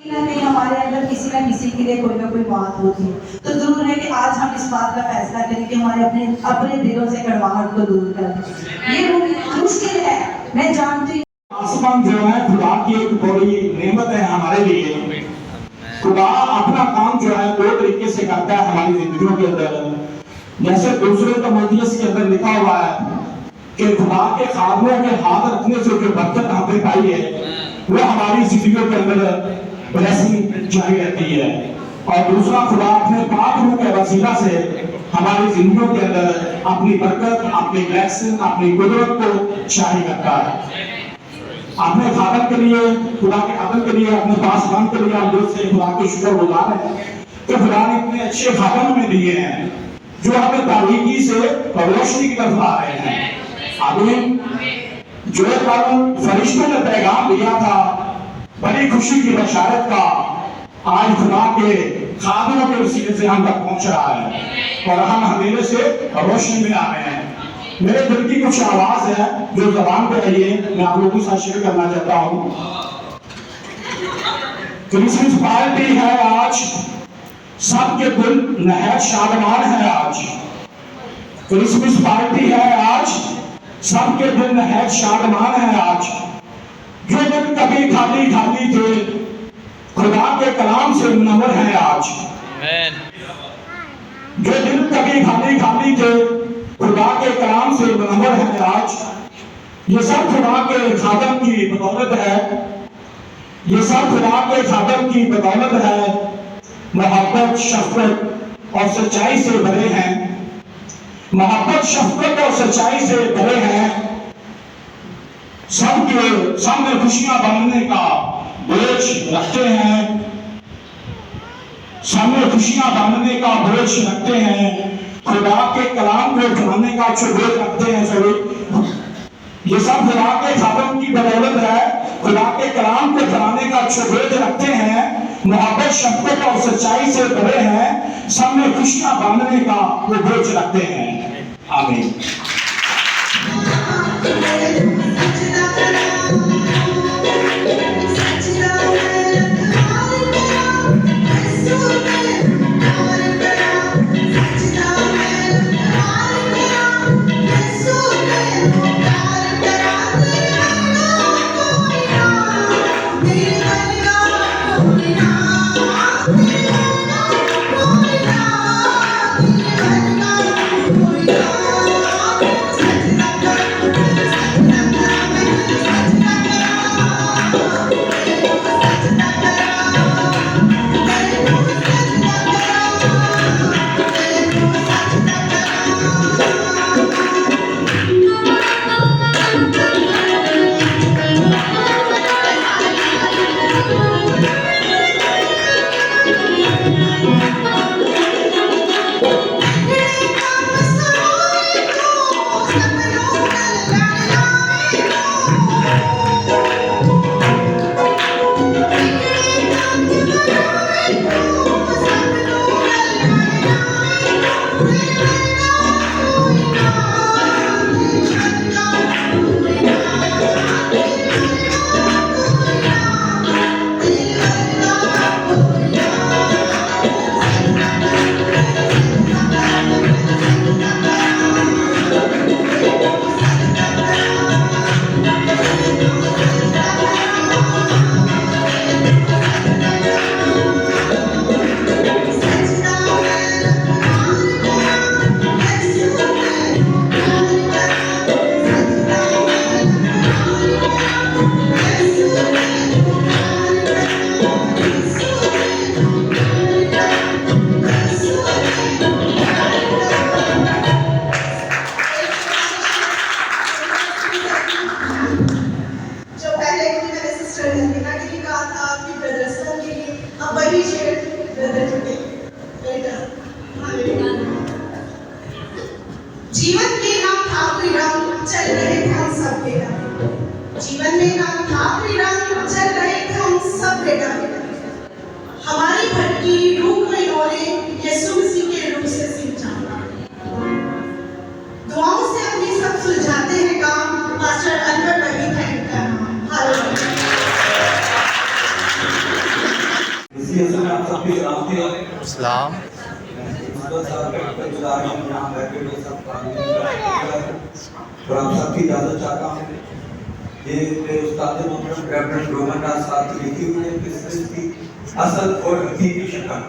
कहीं ना कहीं हमारे अंदर किसी ना किसी के लिए कोई ना कोई बात होती है, तो जरूर है कि आज हम इस बात का फैसला करें कि हमारे अपने अपने दिलों से कड़वाहट को दूर करें। ये मुश्किल है, मैं जानती हूँ। आसमान जो है खुदा की एक बड़ी नेमत है हमारे लिए। खुदा अपना काम जो है दो तरीके से करता है हमारी जिंदगियों के अंदर। जैसे दूसरे तमोथियस के अंदर लिखा हुआ है कि खुदा के खादमों के हाथ रखने से जो बरकत हमने पाई है वो हमारी जिंदगियों के अंदर ब्लेसिंग जारी रहती है। और दूसरा, खुदा अपने पाक रूह के वसीला से हमारी जिंदगियों के अंदर अपनी बरकत, अपनी ब्लेसिंग, अपनी कुदरत को जारी करता है। अपने खादम के लिए, खुदा के खादम के लिए, अपने पासबान के लिए हम दिल से खुदा के शुक्रगुजार हैं कि खुदा ने इतने अच्छे खादम हमें दिए हैं जो हमें तारीकी से रोशनी की तरफ ला रहे हैं। आमीन। जो कल फरिश्तों ने पैगाम दिया था बड़ी खुशी की बशारत का, आज खुदा के खादमों के वसीले से हम तक पहुंच रहा है और हम अंधेरे से रोशनी में आ रहे हैं। मेरे दिल की कुछ आवाज है जो जबान पे आई है, मैं आप लोगों के साथ शेयर करना चाहता हूँ। क्रिसमस पार्टी है आज, सबके दिल नहायत शादमान है आज। क्रिसमस पार्टी है आज, सबके दिल नहायत शादमान है आज। जो दिल कभी खाली खाली थे खुदा के कलाम से मुनव्वर है आज। जो दिल कभी खाली खाली थे खुदा के कलाम से मुनव्वर है आज। ये सब खुदा के खादम की बदौलत है, ये सब खुदा के खादम की बदौलत है। मोहब्बत, शफकत और सच्चाई से भरे हैं, मोहब्बत, शफकत और सच्चाई से भरे हैं। सबके सामने खुशियां बांटने का बोझ रखते हैं, सामने खुशियां बांटने का बोझ रखते हैं, खुदा के कलाम को फैलाने का बोझ रखते हैं सभी। ये सब खुदा के खादम की बदौलत है, खुदा के कलाम को फैलाने का बोझ रखते हैं, मोहब्बत, शफकत और सच्चाई से भरे हैं, सब में खुशियां बांटने का वो बोझ रखते हैं। आमीन। इसी असल में आप सबकी सलामती है। सलाम। और आप सबकी इजाज़त चाहता हूँ। ये उस्ताद मोहतरम रेवरेंड रोमन राज साहब की लिखी हुई है क्रिसमस की असल और हकीकी शक्ल।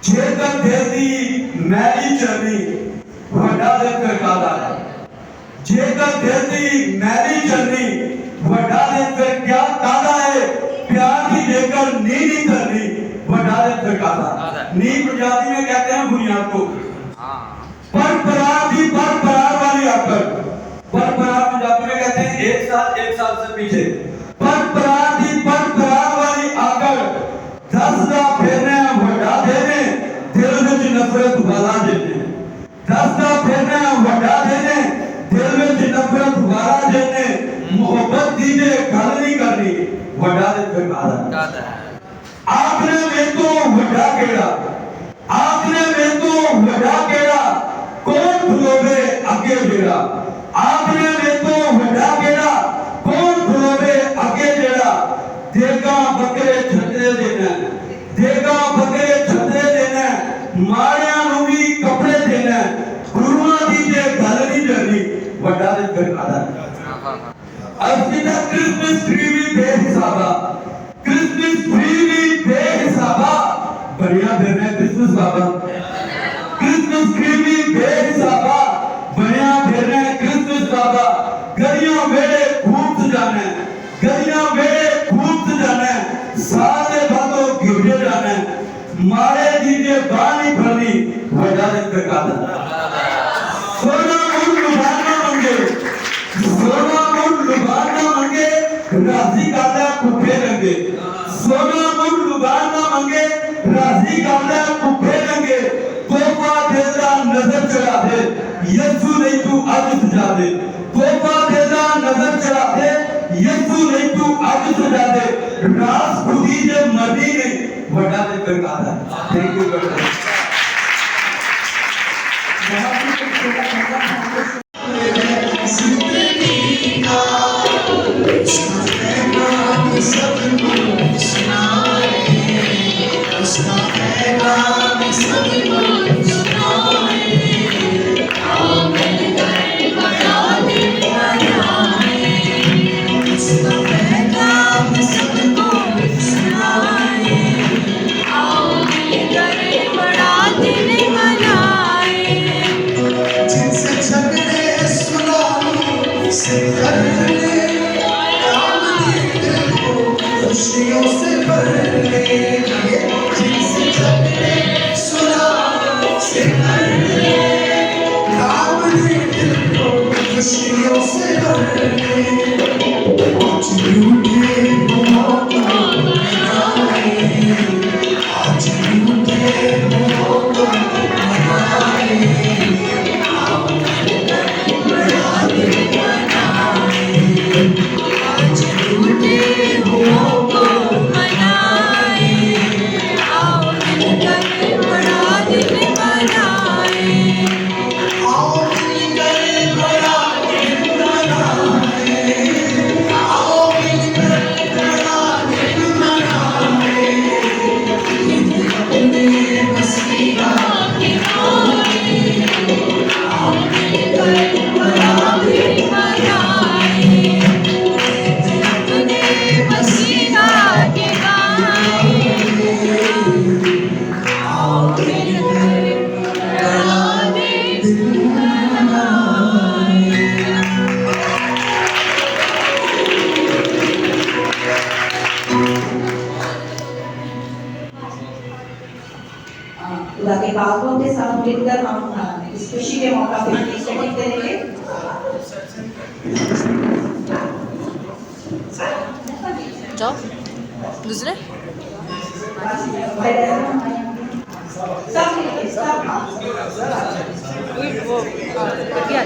जेकर देती मैली चरनी वड्डा दे फिर कादा, जेकर देती मैली चरनी वड्डा दे फिर क्या कादा है, प्यार की देकर नी नहीं करनी वड्डा दे फिर कादा। नी पंजाबी में कहते हैं बुनियाद को। परपरार की परपरार वाली आकर, परपरार पंजाबी में कहते हैं एक साल से पीछे। परपरार की परपरार वाली आकर 10 दा फेरने वड्डा देने दिल में नफरत वाला देने, 10 दा फेरने वड्डा देने दिल में नफरत वाला देने, मोहब्बत दीजे गल नहीं करनी वड्डा दे फिर कादा। आपने में तो वड्डा केड़ा, आपने में तो वड्डा केड़ा, कौन भुलोवे अगे जेड़ा, आपने में तो वड्डा केड़ा, कौन भुलोवे अगे जेड़ा, देगा बकरे छतरे देना, देगा बकरे छतरे देना, मारिया नूं भी कपड़े देना, गुरुआं दी जे गल नहीं करनी वड्डा दे फिर कादा। अब जिदा क्रिसमस ट्री भी बेहिसाबा, क्रिसमस ट्री भी बेहिसाबा, बढ़िया देना क्रिसमस बाबा। क्रिसमस ट्री भी बेहिसाबा, बढ़िया देना क्रिसमस बाबा। गलियां मेरे खूब सजाना, गलियां मेरे खूब सजाना, सारे बातों गिरते जाना, मारे दीजे बानी भरनी वड्डा दे फिर कादा। सोना मुंड लुभाना मंगे, सोना मुंड लुभाना मंगे, राजी कादा कुफे लंगे, सोना मुंड लुभाना मंगे, राजी कादा कुफे लंगे, तोहफा देदा नजर चढ़ा दे, यीशु नहीं तू आज सजा दे, तोहफा देदा नजर चढ़ा दे, यीशु नहीं तू आज सजा दे, रास खुदी जे मर्दी नहीं वड्डा दे फिर कादा। Thank you very much. बहुत ही खूबसूरत खुदा के बातों के साथ मिलकर हम इस खुशी के मौका पे सेटिंग करेंगे। जाओ दूसरे सब मिलके सब वो क्या